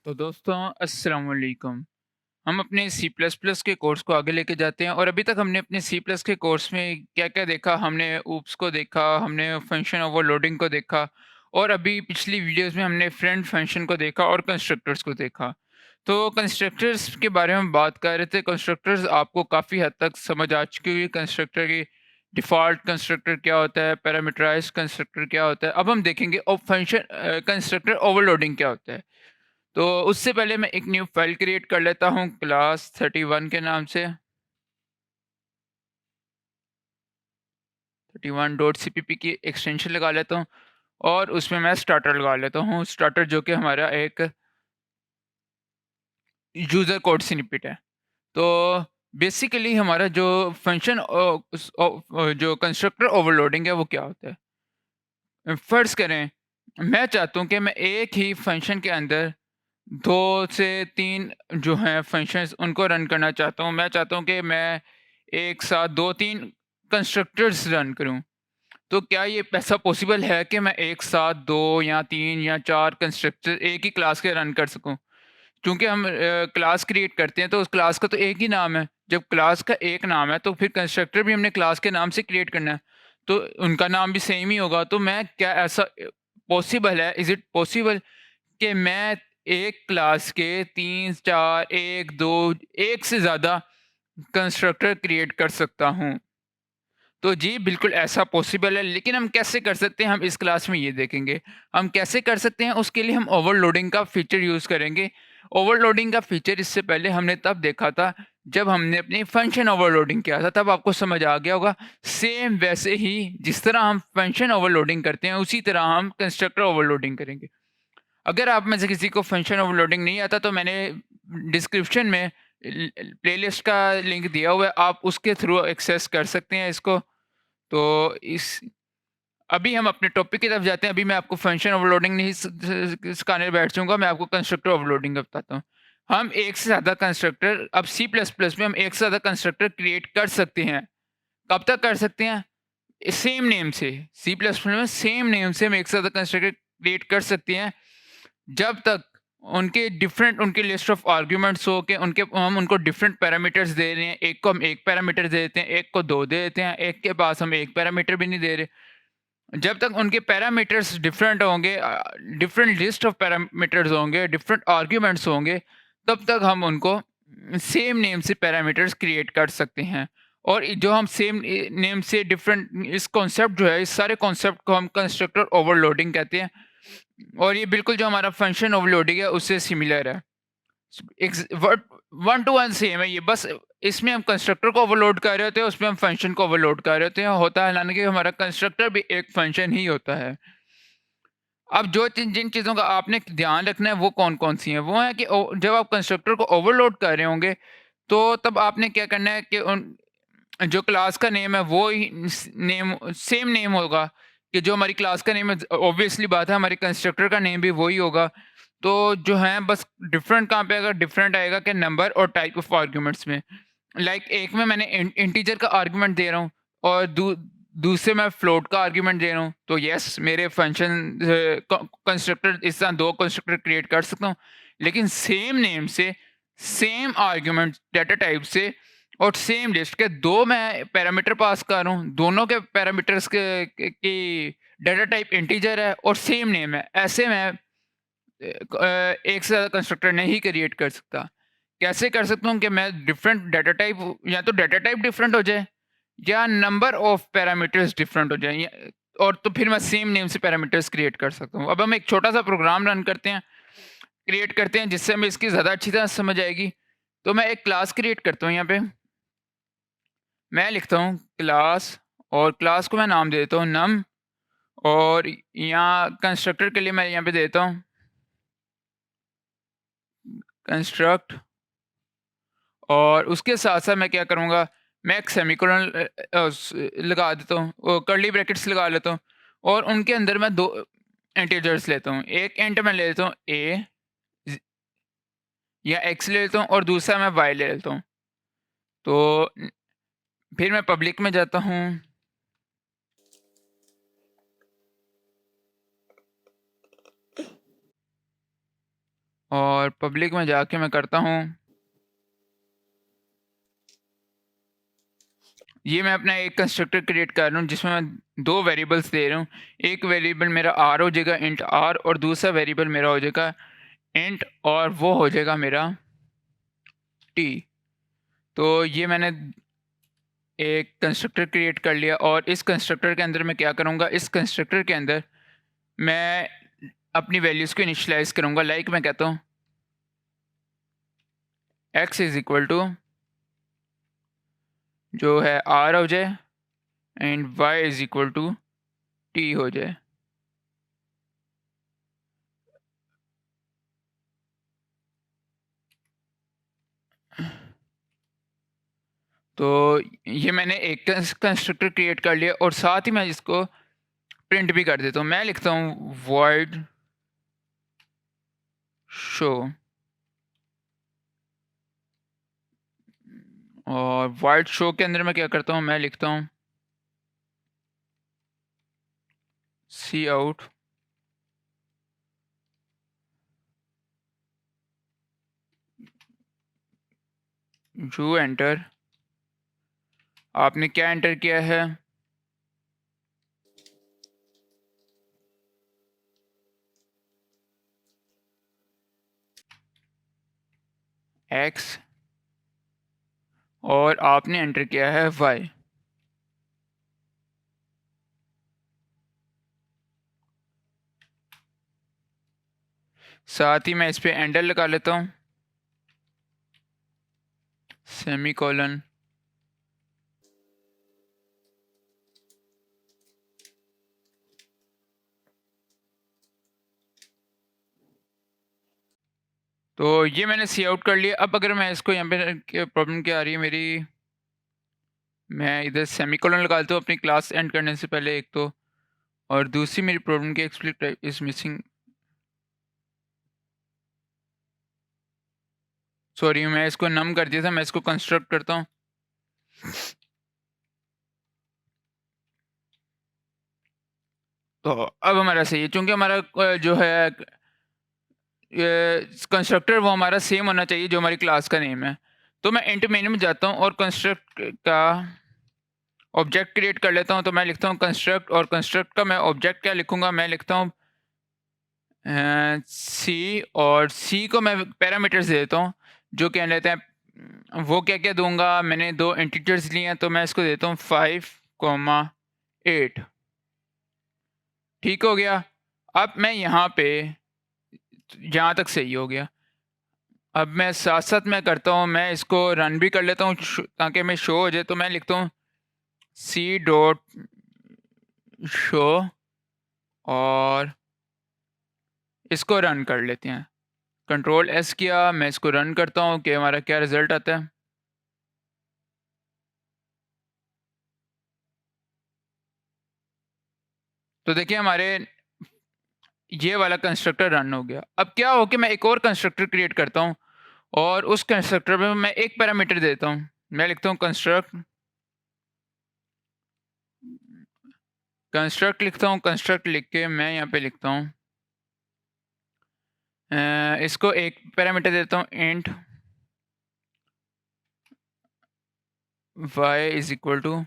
तो दोस्तों अस्सलाम वालेकुम। हम अपने सी प्लस प्लस के कोर्स को आगे लेके जाते हैं और अभी तक हमने अपने सी प्लस के कोर्स में क्या-क्या देखा, हमने ऊप्स को देखा, हमने फंक्शन ओवरलोडिंग को देखा और अभी पिछली वीडियोज़ में हमने फ्रेंड फंक्शन को देखा और कंस्ट्रक्टर्स को देखा। तो कंस्ट्रक्टर्स के बारे में बात कर रहे थे, कंस्ट्रक्टर्स आपको काफ़ी हद तक समझ आ चुकी होगी कंस्ट्रक्टर की डिफ़ॉल्ट कंस्ट्रक्टर क्या होता है, पैरामीटराइज़्ड कंस्ट्रक्टर क्या होता है। अब हम देखेंगे फंक्शन कंस्ट्रक्टर ओवरलोडिंग क्या होता है। तो उससे पहले मैं एक न्यू फाइल क्रिएट कर लेता हूँ क्लास 31 के नाम से 31.cpp की एक्सटेंशन लगा लेता हूँ और उसमें मैं स्टार्टर लगा लेता हूँ। स्टार्टर जो कि हमारा एक यूज़र कोड स्निपेट है। तो बेसिकली हमारा जो फंक्शन जो कंस्ट्रक्टर ओवरलोडिंग है वो क्या होता है? फ़र्ज़ करें मैं चाहता हूँ कि मैं एक ही फंक्शन के अंदर 2 से 3 जो हैं फंक्शंस उनको रन करना चाहता हूँ। मैं चाहता हूँ कि मैं एक साथ 2-3 कंस्ट्रक्टर्स रन करूँ। तो क्या ये ऐसा पॉसिबल है कि मैं एक साथ 2 या 3 या 4 कंस्ट्रक्टर एक ही क्लास के रन कर सकूँ? चूँकि हम क्लास क्रिएट करते हैं तो उस क्लास का तो एक ही नाम है। जब क्लास का एक नाम है तो फिर कंस्ट्रक्टर भी हमने क्लास के नाम से क्रिएट करना है। तो उनका नाम भी सेम ही होगा। तो मैं क्या ऐसा पॉसिबल है, इज़ इट पॉसिबल कि मैं एक क्लास के 3, 4, 1, 2 एक से ज़्यादा कंस्ट्रक्टर क्रिएट कर सकता हूँ। तो जी, बिल्कुल ऐसा पॉसिबल है, लेकिन हम कैसे कर सकते हैं, हम इस क्लास में ये देखेंगे। हम कैसे कर सकते हैं, उसके लिए हम ओवरलोडिंग का फीचर यूज़ करेंगे। ओवरलोडिंग का फीचर इससे पहले हमने तब देखा था, जब हमने अपनी फंक्शन ओवरलोडिंग किया था, तब आपको समझ आ गया होगा। सेम वैसे ही जिस तरह हम फंक्शन ओवरलोडिंग करते हैं, उसी तरह हम कंस्ट्रक्टर ओवरलोडिंग करेंगे। अगर आप में से किसी को फंक्शन ओवरलोडिंग नहीं आता तो मैंने डिस्क्रिप्शन में प्लेलिस्ट का लिंक दिया हुआ है, आप उसके थ्रू एक्सेस कर सकते हैं इसको। तो इस अभी हम अपने टॉपिक की तरफ जाते हैं। अभी मैं आपको फंक्शन ओवरलोडिंग नहीं सिखाने बैठ जाऊँगा, मैं आपको कंस्ट्रक्टर ओवरलोडिंग का बताता हूँ। हम एक से ज़्यादा कंस्ट्रक्टर अब सी प्लस प्लस में हम एक से ज़्यादा कंस्ट्रक्टर क्रिएट कर सकते हैं। कब तक कर सकते हैं? सेम नेम से, सी प्लस प्लस में सेम नेम से हम एक से ज़्यादा कंस्ट्रक्टर क्रिएट कर सकते हैं, जब तक उनके डिफरेंट उनकी लिस्ट ऑफ आर्ग्यूमेंट्स हो के उनके हम उनको डिफरेंट पैरामीटर्स दे रहे हैं। एक को हम 1 पैरामीटर दे देते हैं, एक को 2 दे देते हैं, एक के पास हम 1 पैरामीटर भी नहीं दे रहे। जब तक उनके पैरामीटर्स डिफरेंट होंगे, डिफरेंट लिस्ट ऑफ पैरामीटर्स होंगे, डिफरेंट आर्ग्यूमेंट्स होंगे, तब तक हम उनको सेम नेम से पैरामीटर्स क्रिएट कर सकते हैं। और जो हम सेम नेम से डिफरेंट इस कॉन्सेप्ट जो है, इस सारे कॉन्सेप्ट को हम कंस्ट्रक्टर ओवरलोडिंग कहते हैं। और ये बिल्कुल जो हमारा फंक्शन ओवरलोडिंग है उससे सिमिलर है। एक्स वर्ड 1 टू 1 सेम है ये, बस इसमें हम कंस्ट्रक्टर को ओवरलोड कर रहे होते हैं, उसमें हम फंक्शन को ओवरलोड कर रहे होते हैं। होता है हालाँकि हमारा कंस्ट्रक्टर भी एक फंक्शन ही होता है। अब जो जिन चीज़ों का आपने ध्यान रखना है वो कौन-कौन सी हैं? वो है कि जब आप कंस्ट्रक्टर को ओवरलोड कर रहे होंगे, तो तब आपने क्या करना है कि उन जो क्लास का नेम है वो ही नेम सेम नेम होगा कि जो हमारी क्लास का नेम है। ऑब्वियसली बात है, हमारे कंस्ट्रक्टर का नेम भी वही होगा। तो जो है बस डिफरेंट कहाँ पे आएगा, डिफरेंट आएगा कि नंबर और टाइप ऑफ आर्ग्यूमेंट्स में। एक में मैंने इंटीजर का आर्ग्यूमेंट दे रहा हूँ और दूसरे में फ्लोट का आर्ग्यूमेंट दे रहा हूँ। तो यस, मेरे फंक्शन कंस्ट्रक्टर इस तरह 2 कंस्ट्रक्टर क्रिएट कर सकता हूँ, लेकिन सेम नेम से, सेम आर्ग्यूमेंट डेटा टाइप से और सेम लिस्ट के 2 मैं पैरामीटर पास कर रहा हूँ। दोनों के पैरामीटर्स की डेटा टाइप इंटीजर है और सेम नेम है। ऐसे में एक से ज़्यादा कंस्ट्रक्टर नहीं क्रिएट कर सकता। कैसे कर सकता हूँ कि मैं डिफरेंट डाटा टाइप, या तो डाटा टाइप डिफरेंट हो जाए या नंबर ऑफ पैरामीटर्स डिफरेंट हो जाए, और तो फिर मैं सेम नेम से पैरामीटर्स क्रिएट कर सकता हूँ। अब हम एक छोटा-सा प्रोग्राम रन करते हैं, क्रिएट करते हैं, जिससे हमें इसकी ज़्यादा अच्छी तरह समझ आएगी। तो मैं एक क्लास क्रिएट करता हूँ यहाँ पे। मैं लिखता हूँ क्लास और क्लास को मैं नाम दे देता हूँ नम, और यहाँ कंस्ट्रक्टर के लिए मैं यहाँ पे देता हूँ कंस्ट्रक्ट, और उसके साथ-साथ मैं क्या करूँगा, मैं एक सेमीकोलन लगा देता हूँ, कर्ली ब्रैकेट्स लगा लेता हूँ और उनके अंदर मैं 2 इंटीजर्स लेता हूँ। एक इंट मैं ले लेता हूँ ए ज़ या एक्स ले लेता हूँ और दूसरा मैं वाई ले लेता हूँ। तो फिर मैं पब्लिक में जाता हूँ और और पब्लिक में जाके मैं करता हूँ, ये मैं अपना एक कंस्ट्रक्टर क्रिएट कर रहा हूँ जिसमें मैं 2 वेरिएबल्स दे रहा हूँ। एक वेरिएबल मेरा आर हो जाएगा इंट आर, और दूसरा वेरिएबल मेरा हो जाएगा इंट, और वो हो जाएगा मेरा टी। तो ये मैंने एक कंस्ट्रक्टर क्रिएट कर लिया, और इस कंस्ट्रक्टर के अंदर मैं क्या करूँगा, इस कंस्ट्रक्टर के अंदर मैं अपनी वैल्यूज़ को इनिशियलाइज़ करूँगा। लाइक मैं कहता हूँ x इज़ इक्वल टू जो है r हो जाए, and y is equal to t हो जाए। तो ये मैंने एक कंस्ट्रक्टर क्रिएट कर लिया, और साथ ही मैं इसको प्रिंट भी कर देता हूँ। मैं लिखता हूँ void शो, और void शो के अंदर मैं क्या करता हूँ, मैं लिखता हूँ सी आउट जो एंटर। आपने क्या एंटर किया है, x, और आपने एंटर किया है y। साथ ही मैं इस पे एंडर लगा लेता हूँ, सेमी कॉलन। तो ये मैंने सी आउट कर लिया। अब अगर मैं इसको यहाँ पे प्रॉब्लम क्या आ रही है मेरी, मैं इधर सेमीकोलन लगा देता हूँ अपनी क्लास एंड करने से पहले एक तो, और दूसरी मेरी प्रॉब्लम की एक्सप्लिसिट इज मिसिंग, सॉरी मैं इसको नम कर दिया था, मैं इसको कंस्ट्रक्ट करता हूँ। तो अब हमारा सही है, चूंकि हमारा जो है कंस्ट्रक्टर वो हमारा सेम होना चाहिए जो हमारी क्लास का नेम है। तो मैं इंट मेन में जाता हूँ और कंस्ट्रक्ट का ऑब्जेक्ट क्रिएट कर लेता हूँ। तो मैं लिखता हूँ कंस्ट्रक्ट, और कंस्ट्रक्ट का मैं ऑब्जेक्ट क्या लिखूँगा, मैं लिखता हूँ सी, और सी को मैं पैरामीटर्स दे देता हूँ जो क्या लेते हैं, वो क्या क्या दूंगा, मैंने 2 इंटीजर्स लिए हैं तो मैं इसको देता हूँ 5,8। ठीक हो गया। अब मैं यहाँ पे, जहाँ तक सही हो गया, अब मैं साथ साथ मैं करता हूँ, मैं इसको रन भी कर लेता हूँ ताकि मैं शो हो जाए। तो मैं लिखता हूँ सी डॉट शो, और इसको रन कर लेते हैं। कंट्रोल एस किया, मैं इसको रन करता हूँ कि हमारा क्या रिजल्ट आता है। तो देखिए हमारे ये वाला कंस्ट्रक्टर रन हो गया। अब क्या हो कि मैं एक और कंस्ट्रक्टर क्रिएट करता हूँ, और उस कंस्ट्रक्टर में मैं एक पैरामीटर देता हूँ। मैं लिखता हूँ कंस्ट्रक्ट, कंस्ट्रक्ट लिखता हूँ, कंस्ट्रक्ट लिख के मैं यहाँ पे लिखता हूँ इसको एक पैरामीटर देता हूँ int y is equal to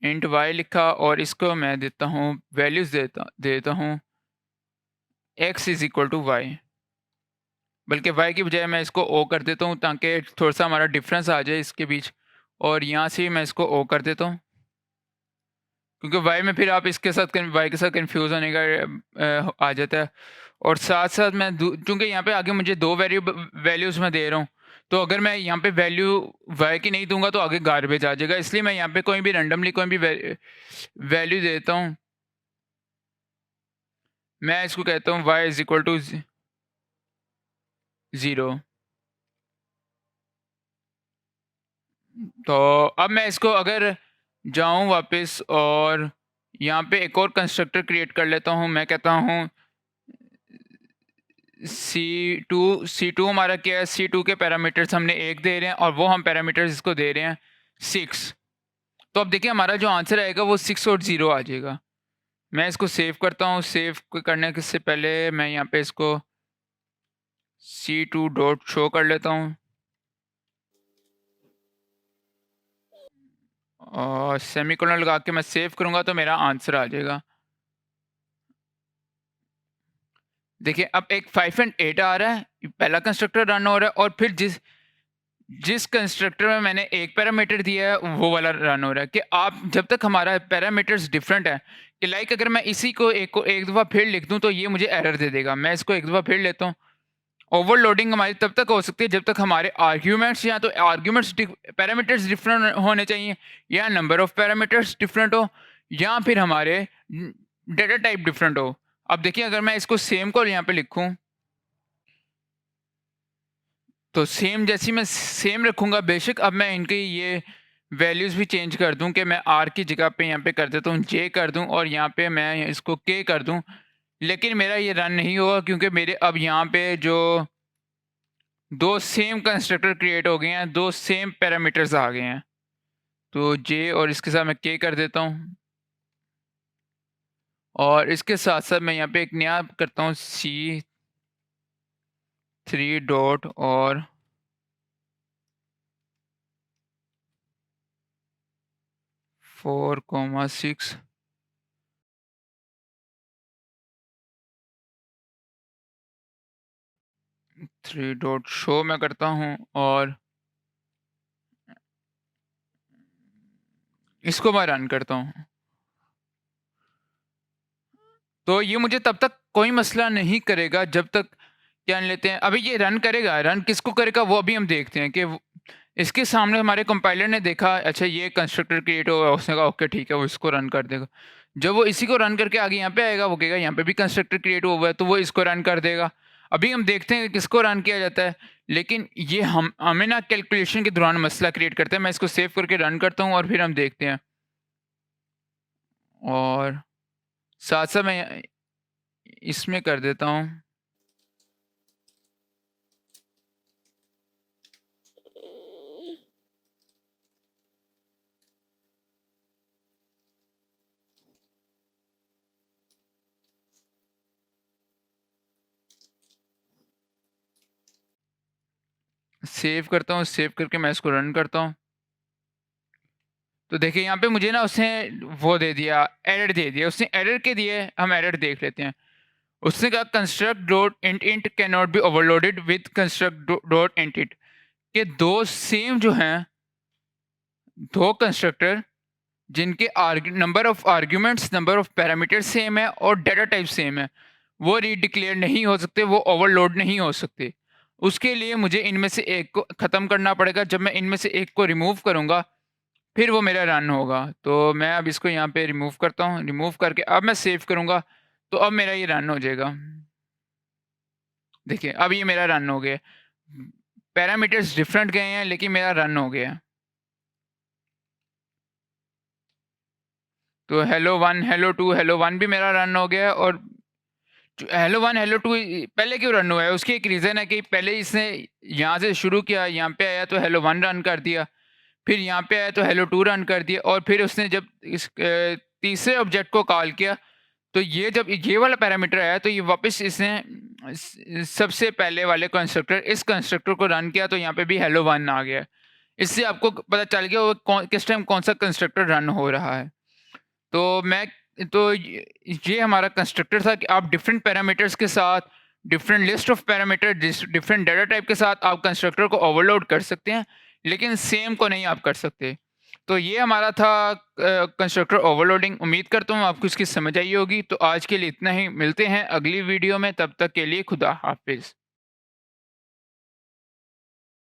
int y लिखा, और इसको मैं देता हूँ वैल्यूज देता हूँ x is equal to y, बल्कि y की बजाय मैं इसको o कर देता हूँ ताकि थोड़ा सा हमारा डिफरेंस आ जाए इसके बीच। और यहाँ से मैं इसको o कर देता हूँ, क्योंकि y में फिर आप इसके साथ y के साथ कंफ्यूज होने का आ जाता है। और साथ साथ मैं चूँकि यहाँ पे आगे मुझे 2 वैल्यूज़ मैं दे रहा हूँ, तो अगर मैं यहाँ पे वैल्यू y की नहीं दूंगा तो आगे गार्बेज आ जाएगा, इसलिए मैं यहाँ पे कोई भी रैंडमली कोई भी वैल्यू देता हूँ। मैं इसको कहता हूँ y इज इक्वल टू 0। तो अब मैं इसको अगर जाऊँ वापस और यहाँ पे एक और कंस्ट्रक्टर क्रिएट कर लेता हूँ, मैं कहता हूँ C2 हमारा क्या है, C2 के पैरामीटर्स हमने 1 दे रहे हैं, और वो हम पैरामीटर्स इसको दे रहे हैं 6। तो अब देखिए हमारा जो आंसर आएगा वो 6 और 0 आ जाएगा। मैं इसको सेव करता हूँ। सेव करने के से पहले मैं यहाँ पे इसको C2 डॉट शो कर लेता हूँ। और सेमीकोलन लगा के मैं सेव करूँगा तो मेरा आंसर आ जाएगा। देखिए अब एक 5 एंड 8 आ रहा है, पहला कंस्ट्रक्टर रन हो रहा है और फिर जिस जिस कंस्ट्रक्टर में मैंने एक पैरामीटर दिया है वो वाला रन हो रहा है। कि आप जब तक हमारा पैरामीटर्स डिफरेंट है, कि लाइक अगर मैं इसी को एक दफ़ा फिर लिख दूँ तो ये मुझे एरर दे देगा। मैं इसको एक दफ़ा फिर लेता हूँ। ओवरलोडिंग हमारी तब तक हो सकती है जब तक हमारे आर्ग्यूमेंट्स या तो आर्ग्यूमेंट्स पैरामीटर्स डिफरेंट होने चाहिए, या नंबर ऑफ पैरामीटर्स डिफरेंट हो, या फिर हमारे डेटा टाइप डिफरेंट हो। अब देखिए अगर मैं इसको सेम को यहाँ पे लिखूँ, तो सेम जैसी मैं सेम रखूँगा। बेशक अब मैं इनकी ये वैल्यूज़ भी चेंज कर दूँ कि मैं आर की जगह पे यहाँ पे कर देता हूँ जे कर दूँ और यहाँ पे मैं इसको के कर दूँ। लेकिन मेरा ये रन नहीं होगा क्योंकि मेरे अब यहाँ पे जो 2 सेम कंस्ट्रक्टर क्रिएट हो गए हैं, 2 सेम पैरामीटर्स आ गए हैं। तो जे और इसके साथ मैं के कर देता हूँ। और इसके साथ-साथ मैं यहाँ पे एक नया करता हूँ C3 डॉट और 4,6 3 डॉट शो मैं करता हूँ और इसको मैं रन करता हूँ। तो ये मुझे तब तक कोई मसला नहीं करेगा जब तक क्या लेते हैं, अभी ये रन करेगा। रन किसको करेगा वो अभी हम देखते हैं कि इसके सामने हमारे कंपाइलर ने देखा अच्छा ये कंस्ट्रक्टर क्रिएट हुआ, उसने कहा ओके ठीक है वो इसको रन कर देगा। जब वो इसी को रन करके आगे यहाँ पे आएगा वो कहेगा यहाँ पे भी कंस्ट्रक्टर क्रिएट हुआ है तो वो इसको रन कर देगा। अभी हम देखते हैं कि किसको रन किया जाता है, लेकिन ये हमें ना कैलकुलेशन के दौरान मसला क्रिएट करता है। मैं इसको सेव करके रन करता हूँ और फिर हम देखते हैं। और साथ साथ मैं इसमें कर देता हूँ सेव करता हूँ। सेव करके मैं इसको रन करता हूँ। तो देखिए यहाँ पे मुझे ना उसने वो दे दिया, एरर दे दिया। उसने एरर के दिए, हम एरर देख लेते हैं। उसने कहा construct dot int int can not be overloaded with construct dot int int. के दो सेम जो हैं, दो कंस्ट्रक्टर जिनके number of arguments, number of parameters same है और डाटा टाइप सेम है, वो रीडिक्लेयर नहीं हो सकते, वो ओवरलोड नहीं हो सकते। उसके लिए मुझे इनमें से एक को ख़त्म करना पड़ेगा। जब मैं इनमें से एक को रिमूव करूँगा फिर वो मेरा रन होगा। तो मैं अब इसको यहाँ पे रिमूव करता हूँ। रिमूव करके अब मैं सेव करूँगा तो अब मेरा ये रन हो जाएगा। देखिए अब ये मेरा रन हो गया। पैरामीटर्स डिफरेंट गए हैं लेकिन मेरा रन हो गया। तो हेलो 1, हेलो 2, हेलो 1 भी मेरा रन हो गया। और हेलो 1, हेलो 2 पहले क्यों रन हुआ है, उसकी एक रीज़न है कि पहले इसने यहाँ से शुरू किया, यहाँ पे आया तो हेलो 1 रन कर दिया, फिर यहाँ पे आया तो हेलो 2 रन कर दिया, और फिर उसने जब इस तीसरे ऑब्जेक्ट को कॉल किया तो ये जब ये वाला पैरामीटर आया तो ये वापस इसने सबसे पहले वाले कंस्ट्रक्टर इस कंस्ट्रक्टर को रन किया तो यहाँ पे भी हेलो 1 आ गया। इससे आपको पता चल गया वो किस टाइम कौन सा कंस्ट्रक्टर रन हो रहा है। तो मैं तो ये हमारा कंस्ट्रक्टर था कि आप डिफरेंट पैरामीटर्स के साथ, different list of parameter, different data type के साथ आप कंस्ट्रक्टर को ओवरलोड कर सकते हैं, लेकिन सेम को नहीं आप कर सकते। तो ये हमारा था कंस्ट्रक्टर ओवरलोडिंग। उम्मीद करता हूँ आपको इसकी समझ आई होगी। तो आज के लिए इतना ही, मिलते हैं अगली वीडियो में, तब तक के लिए खुदा हाफिज़।